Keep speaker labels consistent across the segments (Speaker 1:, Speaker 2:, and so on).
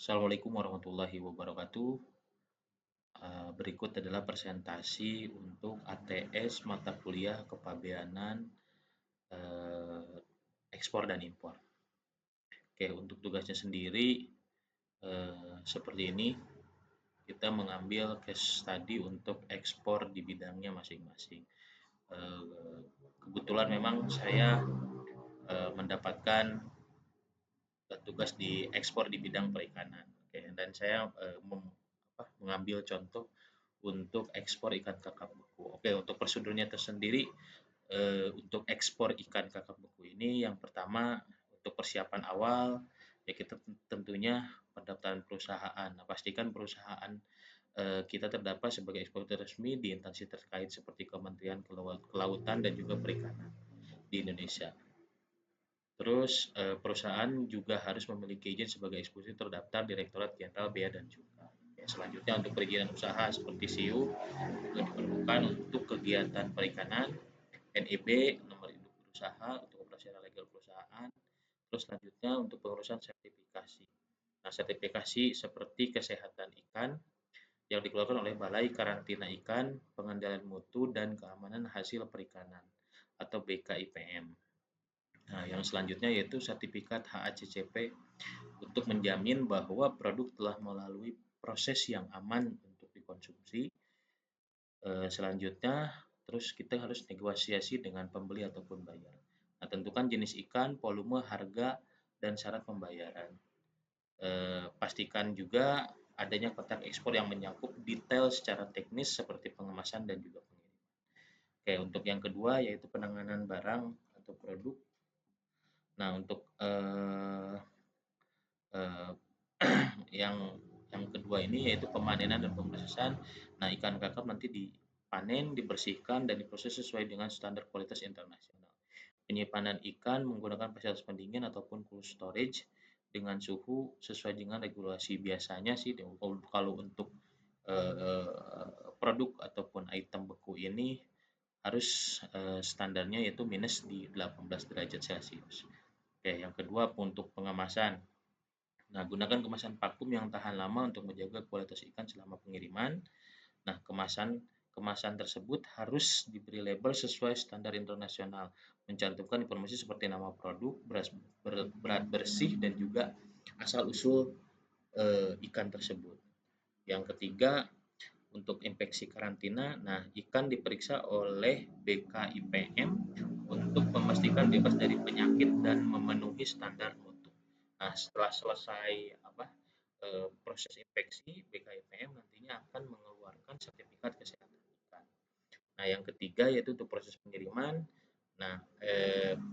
Speaker 1: Assalamualaikum warahmatullahi wabarakatuh. Berikut adalah presentasi untuk ATS mata kuliah kepabeanan eh, ekspor dan impor. Oke, untuk tugasnya sendiri seperti ini, kita mengambil case study untuk ekspor di bidangnya masing-masing. Eh, Kebetulan memang saya mendapatkan tugas di ekspor di bidang perikanan. Oke, dan saya mengambil contoh untuk ekspor ikan kakap beku. Oke, untuk prosedurnya tersendiri untuk ekspor ikan kakap beku ini yang pertama untuk persiapan awal ya kita tentunya pendaftaran perusahaan. Nah, pastikan perusahaan kita terdaftar sebagai eksportir resmi di instansi terkait seperti Kementerian Kelautan dan juga Perikanan di Indonesia. Terus perusahaan juga harus memiliki izin sebagai eksportir terdaftar Direktorat Jenderal Bea dan Cukai. Ya, selanjutnya untuk perizinan usaha seperti SIU juga diperlukan untuk kegiatan perikanan, NIB, nomor induk berusaha untuk operasional legal perusahaan. Terus selanjutnya untuk pengurusan sertifikasi. Nah, sertifikasi seperti kesehatan ikan yang dikeluarkan oleh Balai Karantina Ikan, Pengendalian Mutu dan Keamanan Hasil Perikanan atau BKIPM. Nah, yang selanjutnya yaitu sertifikat HACCP untuk menjamin bahwa produk telah melalui proses yang aman untuk dikonsumsi. Selanjutnya, terus kita harus negosiasi dengan pembeli ataupun bayar. Nah, tentukan jenis ikan, volume, harga, dan syarat pembayaran. Pastikan juga adanya kontrak ekspor yang menyakup detail secara teknis seperti pengemasan dan juga pengiriman. Oke, untuk yang kedua yaitu penanganan barang atau produk. Nah, untuk eh, yang yang kedua ini yaitu pemanenan dan pemrosesan. Nah, ikan kakap nanti dipanen, dibersihkan, dan diproses sesuai dengan standar kualitas internasional. Penyimpanan ikan menggunakan fasilitas pendingin ataupun cold storage dengan suhu sesuai dengan regulasi. Biasanya sih kalau untuk produk ataupun item beku ini harus standarnya yaitu minus di 18 derajat Celcius. Oke, yang kedua untuk pengemasan. Nah, gunakan kemasan vakum yang tahan lama untuk menjaga kualitas ikan selama pengiriman. Nah, kemasan kemasan tersebut harus diberi label sesuai standar internasional, mencantumkan informasi seperti nama produk, berat bersih, dan juga asal-usul ikan tersebut. Yang ketiga, untuk infeksi karantina, nah ikan diperiksa oleh BKIPM untuk memastikan bebas dari penyakit dan memenuhi standar mutu. Nah, setelah selesai proses infeksi, BKIPM nantinya akan mengeluarkan sertifikat kesehatan ikan. Nah, yang ketiga yaitu untuk proses pengiriman. Nah,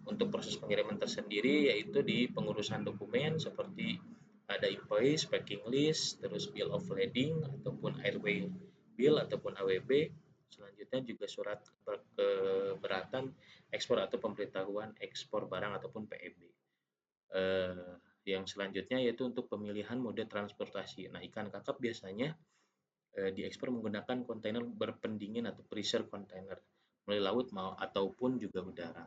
Speaker 1: untuk proses pengiriman tersendiri yaitu di pengurusan dokumen seperti ada invoice, packing list, terus bill of lading ataupun airway bill ataupun AWB. Selanjutnya juga surat keberatan ekspor atau pemberitahuan ekspor barang ataupun PEB. Yang selanjutnya yaitu untuk pemilihan mode transportasi. Nah, ikan kakap biasanya diekspor menggunakan kontainer berpendingin atau pressure container melalui laut mau ataupun juga udara.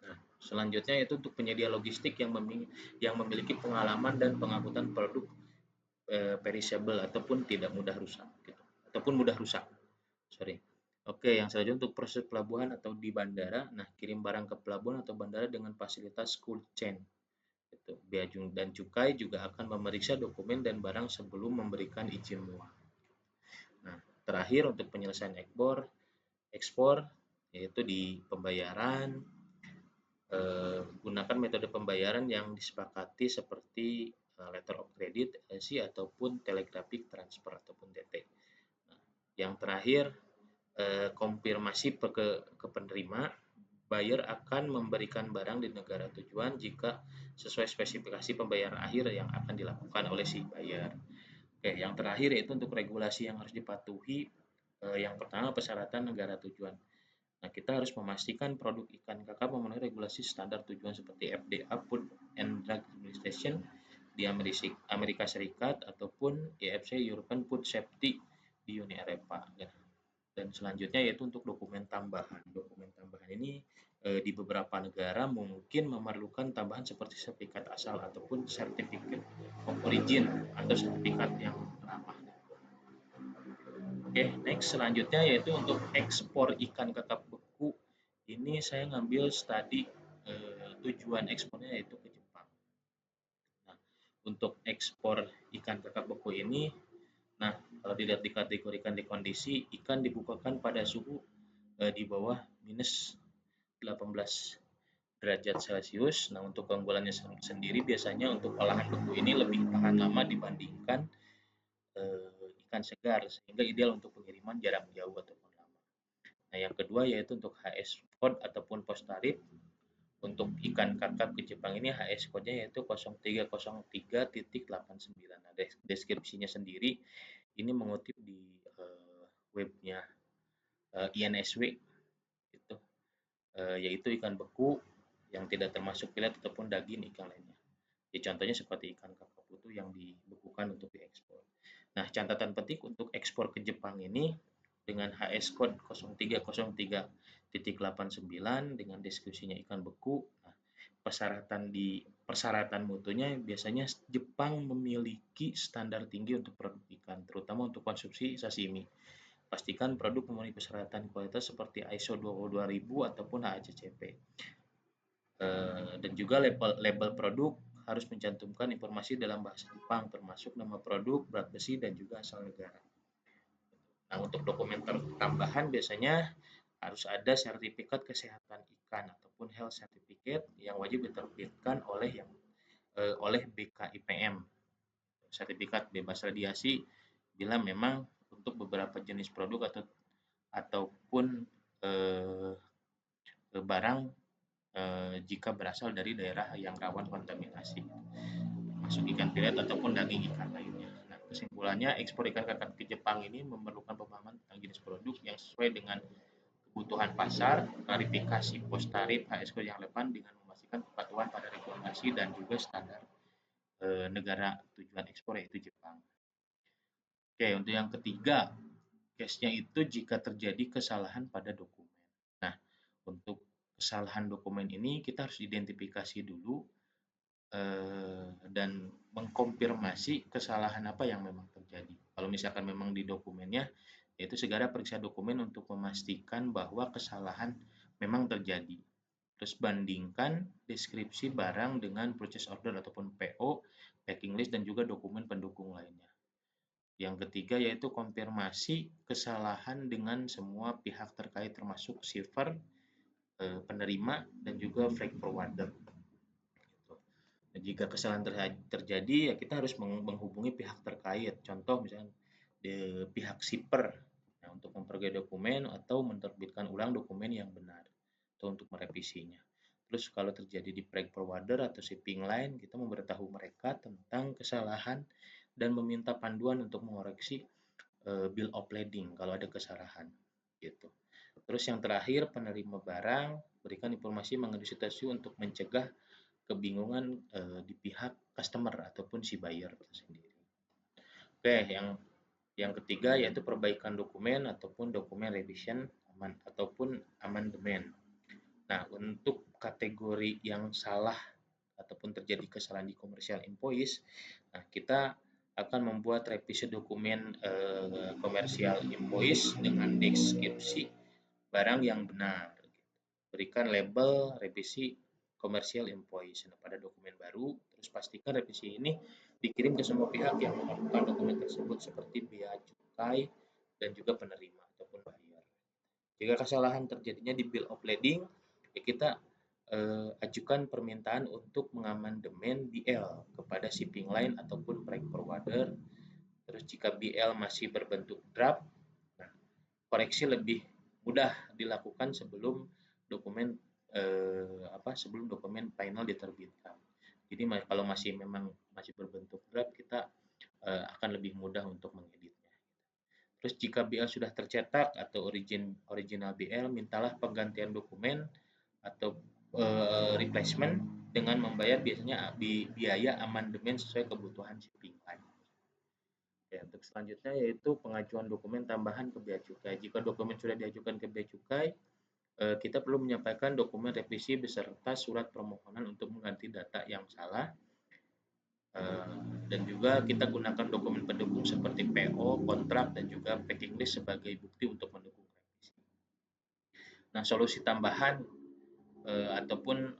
Speaker 1: Nah, selanjutnya yaitu untuk penyedia logistik yang memiliki pengalaman dan pengangkutan produk perishable ataupun tidak mudah rusak gitu. Ataupun mudah rusak. Sorry. Oke, yang selanjutnya untuk proses pelabuhan atau di bandara. Nah, kirim barang ke pelabuhan atau bandara dengan fasilitas cold chain. Gitu. Bea dan Cukai juga akan memeriksa dokumen dan barang sebelum memberikan izin muat. Nah, terakhir untuk penyelesaian ekspor yaitu di pembayaran, gunakan metode pembayaran yang disepakati seperti letter of credit, LC, ataupun telegraphic transfer ataupun TT. Nah, yang terakhir, konfirmasi ke penerima, buyer akan memberikan barang di negara tujuan jika sesuai spesifikasi pembayaran akhir yang akan dilakukan oleh si buyer. Oke, yang terakhir yaitu untuk regulasi yang harus dipatuhi. Yang pertama persyaratan negara tujuan. Nah, kita harus memastikan produk ikan kakap memenuhi regulasi standar tujuan seperti FDA Food and Drug Administration di Amerika Serikat ataupun EFC European Food Safety di Uni Eropa. Dan selanjutnya yaitu untuk dokumen tambahan. Dokumen tambahan ini di beberapa negara mungkin memerlukan tambahan seperti sertifikat asal ataupun sertifikat of origin atau sertifikat yang ramah. Oke, next selanjutnya yaitu untuk ekspor ikan kakap beku. Ini saya ngambil studi tujuan ekspornya yaitu ke Jepang. Nah, untuk ekspor ikan kakap beku ini, nah kalau dilihat dikategorikan di kondisi, ikan dibukakan pada suhu di bawah minus 18 derajat Celcius. Nah, untuk keunggulannya sendiri biasanya untuk olahan beku ini lebih tahan lama dibandingkan ikan segar, sehingga ideal untuk pengiriman jarak jauh ataupun lama. Nah, yang kedua yaitu untuk HS code ataupun pos tarif. Untuk ikan kakap ke Jepang ini HS code-nya yaitu 0303.89. Nah, deskripsinya sendiri ini mengutip di webnya INSW gitu. Yaitu ikan beku yang tidak termasuk filet ataupun daging ikan lainnya. Ya, contohnya seperti ikan kakap utuh yang dibekukan untuk diekspor. Nah, catatan penting untuk ekspor ke Jepang ini dengan HS code 0303.89 dengan deskripsinya ikan beku. Nah, persyaratan mutunya biasanya Jepang memiliki standar tinggi untuk produk ikan, terutama untuk konsumsi sashimi. Pastikan produk memenuhi persyaratan kualitas seperti ISO 22000 ataupun HACCP. Dan juga label produk harus mencantumkan informasi dalam bahasa Jepang, termasuk nama produk, berat besi, dan juga asal negara. Nah, untuk dokumen tambahan biasanya harus ada sertifikat kesehatan ikan ataupun health certificate yang wajib diterbitkan oleh BKIPM, sertifikat bebas radiasi bila memang untuk beberapa jenis produk ataupun barang jika berasal dari daerah yang rawan kontaminasi, masuk ikan filet ataupun daging ikan lainnya. Nah, kesimpulannya, ekspor ikan kakap ke Jepang ini memerlukan pemahaman tentang jenis produk yang sesuai dengan kebutuhan pasar, klarifikasi pos tarif HSK yang relevan dengan memastikan kepatuhan pada regulasi dan juga standar negara tujuan ekspor yaitu Jepang. Oke, untuk yang ketiga, case-nya itu jika terjadi kesalahan pada dokumen. Nah, untuk kesalahan dokumen ini kita harus identifikasi dulu dan mengkonfirmasi kesalahan apa yang memang terjadi. Kalau misalkan memang di dokumennya, yaitu segera periksa dokumen untuk memastikan bahwa kesalahan memang terjadi. Terus bandingkan deskripsi barang dengan purchase order ataupun PO, packing list, dan juga dokumen pendukung lainnya. Yang ketiga yaitu konfirmasi kesalahan dengan semua pihak terkait termasuk shipper, penerima, dan juga freight forwarder. Jika kesalahan terjadi, ya kita harus menghubungi pihak terkait. Contoh misalnya pihak shipper, nah, untuk memperoleh dokumen atau menerbitkan ulang dokumen yang benar atau untuk merevisinya. Terus kalau terjadi di freight forwarder atau shipping line, kita memberitahu mereka tentang kesalahan dan meminta panduan untuk mengoreksi bill of lading kalau ada kesalahan gitu. Terus yang terakhir, penerima barang berikan informasi mengenai situasi untuk mencegah kebingungan di pihak customer ataupun si buyer sendiri. Oke, yang ketiga yaitu perbaikan dokumen ataupun dokumen revision ataupun amandemen. Nah, untuk kategori yang salah ataupun terjadi kesalahan di commercial invoice, nah kita akan membuat revisi dokumen commercial invoice dengan deskripsi barang yang benar. Berikan label revisi commercial invoice pada dokumen baru, terus pastikan revisi ini dikirim ke semua pihak yang memerlukan dokumen tersebut seperti bea cukai dan juga penerima ataupun buyer. Jika kesalahan terjadinya di bill of lading, ya kita ajukan permintaan untuk mengamandemen BL kepada shipping line ataupun freight forwarder. Terus jika BL masih berbentuk draft, nah, koreksi lebih mudah dilakukan sebelum dokumen final diterbitkan. Jadi kalau memang masih berbentuk draft, kita akan lebih mudah untuk mengeditnya. Terus jika BL sudah tercetak atau original BL, mintalah penggantian dokumen atau replacement dengan membayar biasanya biaya amandemen sesuai kebutuhan shipping line. Ya, untuk selanjutnya yaitu pengajuan dokumen tambahan ke bea cukai. Jika dokumen sudah diajukan ke bea cukai, kita perlu menyampaikan dokumen revisi beserta surat permohonan untuk mengganti data yang salah. Dan juga kita gunakan dokumen pendukung seperti PO, kontrak, dan juga packing list sebagai bukti untuk mendukung revisi. Nah, solusi tambahan ataupun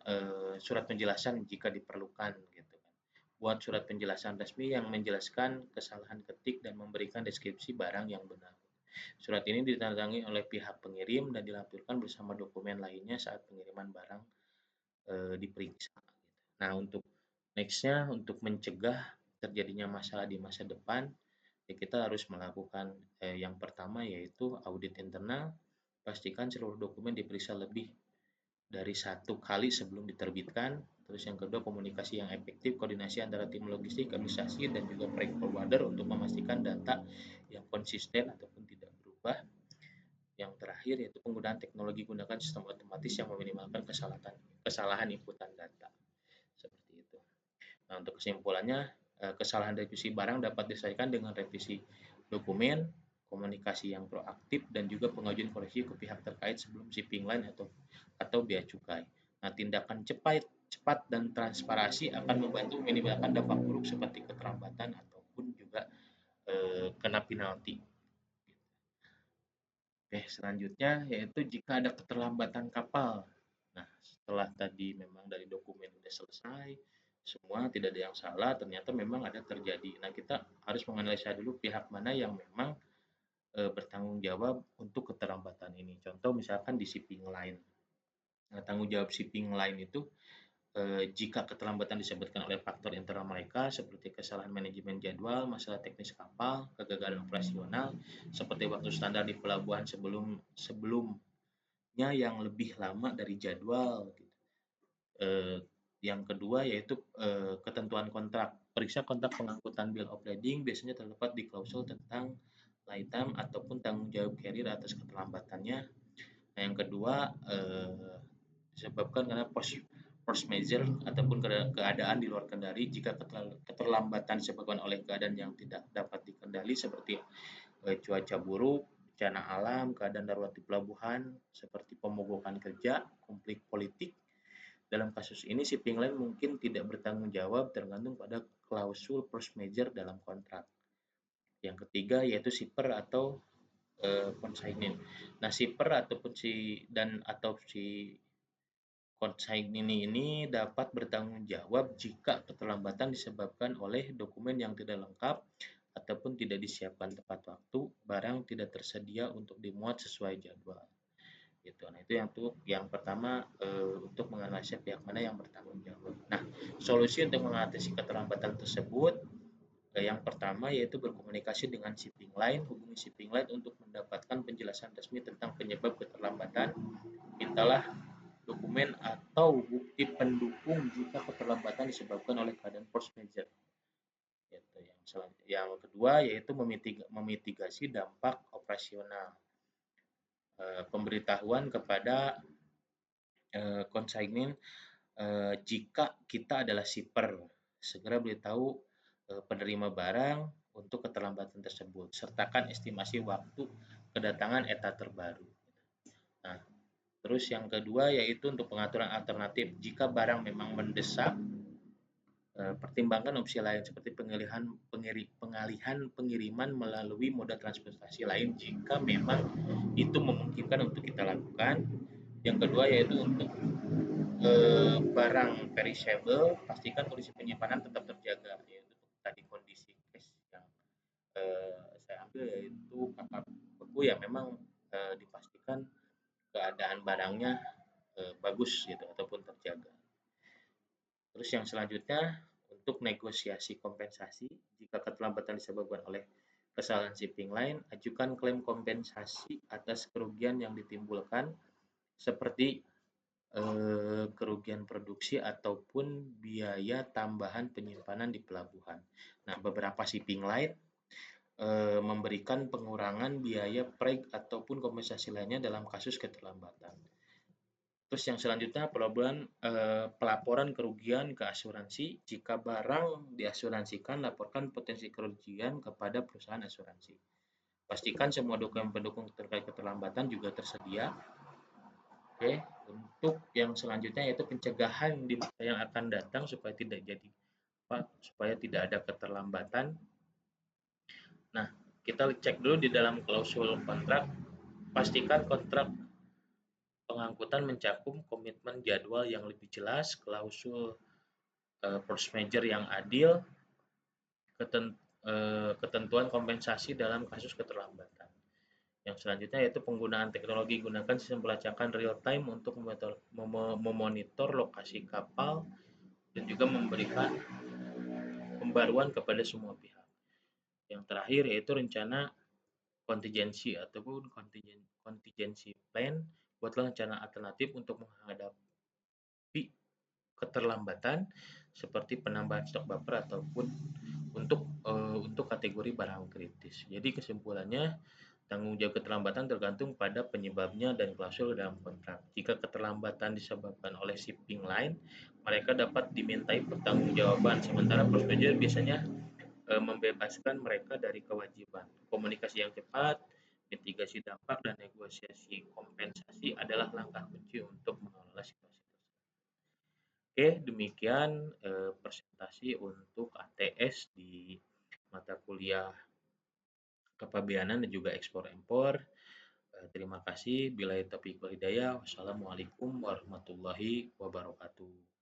Speaker 1: surat penjelasan jika diperlukan gitu kan. Buat surat penjelasan resmi yang menjelaskan kesalahan ketik dan memberikan deskripsi barang yang benar. Surat ini ditandatangani oleh pihak pengirim dan dilampirkan bersama dokumen lainnya saat pengiriman barang diperiksa. Nah, untuk nextnya untuk mencegah terjadinya masalah di masa depan, ya kita harus melakukan yang pertama yaitu audit internal, pastikan seluruh dokumen diperiksa lebih dari 1 kali sebelum diterbitkan. Terus yang kedua, komunikasi yang efektif, koordinasi antara tim logistik, administrasi, dan juga freight forwarder untuk memastikan data yang konsisten ataupun tidak berubah. Yang terakhir yaitu penggunaan teknologi, gunakan sistem otomatis yang meminimalkan kesalahan inputan data. Seperti itu. Nah, untuk kesimpulannya, kesalahan revisi barang dapat diselesaikan dengan revisi dokumen, komunikasi yang proaktif, dan juga pengajuan koreksi ke pihak terkait sebelum shipping line atau bea cukai. Nah, tindakan cepat dan transparansi akan membantu meminimalkan dampak buruk seperti keterlambatan ataupun juga kena penalti. Oke, selanjutnya yaitu jika ada keterlambatan kapal. Nah, setelah tadi memang dari dokumen sudah selesai, semua tidak ada yang salah, ternyata memang ada terjadi. Nah, kita harus menganalisa dulu pihak mana yang memang bertanggung jawab untuk keterlambatan ini. Contoh misalkan di shipping line. Nah, tanggung jawab shipping line itu jika keterlambatan disebabkan oleh faktor internal mereka seperti kesalahan manajemen jadwal, masalah teknis kapal, kegagalan operasional, seperti waktu standar di pelabuhan sebelumnya yang lebih lama dari jadwal. Gitu. Yang kedua yaitu ketentuan kontrak. Periksa kontrak pengangkutan bill of lading biasanya terdapat di klausul tentang lifetime ataupun tanggung jawab carrier atas keterlambatannya. Nah, yang kedua disebabkan karena force majeure ataupun keadaan di luar kendali. Jika keterlambatan disebabkan oleh keadaan yang tidak dapat dikendali seperti cuaca buruk, bencana alam, keadaan darurat di pelabuhan seperti pemogokan kerja, konflik politik. Dalam kasus ini shipping line mungkin tidak bertanggung jawab tergantung pada klausul force majeure dalam kontrak. Yang ketiga yaitu shipper atau consignee. Nah, shipper ataupun si consignee ini dapat bertanggung jawab jika keterlambatan disebabkan oleh dokumen yang tidak lengkap ataupun tidak disiapkan tepat waktu, barang tidak tersedia untuk dimuat sesuai jadwal. Gitu. Nah, itu yang pertama untuk menganalisa pihak mana yang bertanggung jawab. Nah, solusi untuk mengatasi keterlambatan tersebut yang pertama yaitu berkomunikasi dengan shipping line, hubungi shipping line untuk mendapatkan penjelasan resmi tentang penyebab keterlambatan. Mintalah dokumen atau bukti pendukung jika keterlambatan disebabkan oleh keadaan force majeure. Yang kedua yaitu memitigasi dampak operasional. Pemberitahuan kepada konsignen jika kita adalah shipper, segera beritahu penerima barang untuk keterlambatan tersebut. Sertakan estimasi waktu kedatangan etat terbaru. Nah, terus yang kedua yaitu untuk pengaturan alternatif. Jika barang memang mendesak, pertimbangkan opsi lain seperti pengalihan pengiriman melalui moda transportasi lain jika memang itu memungkinkan untuk kita lakukan. Yang kedua yaitu untuk barang perishable, pastikan kondisi penyimpanan tetap terjaga, yaitu tadi kondisi case yang saya ambil yaitu kakak beku ya memang dipastikan keadaan barangnya bagus gitu ataupun terjaga. Terus yang selanjutnya untuk negosiasi kompensasi jika keterlambatan disebabkan oleh kesalahan shipping line, ajukan klaim kompensasi atas kerugian yang ditimbulkan seperti kerugian produksi ataupun biaya tambahan penyimpanan di pelabuhan. Nah, beberapa shipping line memberikan pengurangan biaya freight ataupun kompensasi lainnya dalam kasus keterlambatan. Terus yang selanjutnya pelaporan kerugian ke asuransi. Jika barang diasuransikan, laporkan potensi kerugian kepada perusahaan asuransi. Pastikan semua dokumen pendukung terkait keterlambatan juga tersedia. Oke, untuk yang selanjutnya yaitu pencegahan di masa yang akan datang supaya tidak ada keterlambatan. Nah, kita cek dulu di dalam klausul kontrak, pastikan kontrak pengangkutan mencakup komitmen jadwal yang lebih jelas, klausul force majeure yang adil, ketentuan kompensasi dalam kasus keterlambatan. Yang selanjutnya yaitu penggunaan teknologi. Gunakan sistem pelacakan real time untuk memonitor lokasi kapal dan juga memberikan pembaruan kepada semua pihak. Yang terakhir yaitu rencana kontingensi ataupun contingency plan. Buatlah rencana alternatif untuk menghadapi keterlambatan seperti penambahan stok buffer ataupun untuk kategori barang kritis. Jadi kesimpulannya, tanggung jawab keterlambatan tergantung pada penyebabnya dan klausul dalam kontrak. Jika keterlambatan disebabkan oleh shipping line, mereka dapat dimintai pertanggungjawaban, sementara prosedur biasanya membebaskan mereka dari kewajiban. Komunikasi yang cepat, mitigasi dampak, dan negosiasi kompensasi adalah langkah kunci untuk mengelola situasi tersebut. Oke, demikian presentasi untuk ATS di mata kuliah kepabeanan dan juga ekspor-impor. Terima kasih. Bila taufiq wal hidayah. Wassalamualaikum warahmatullahi wabarakatuh.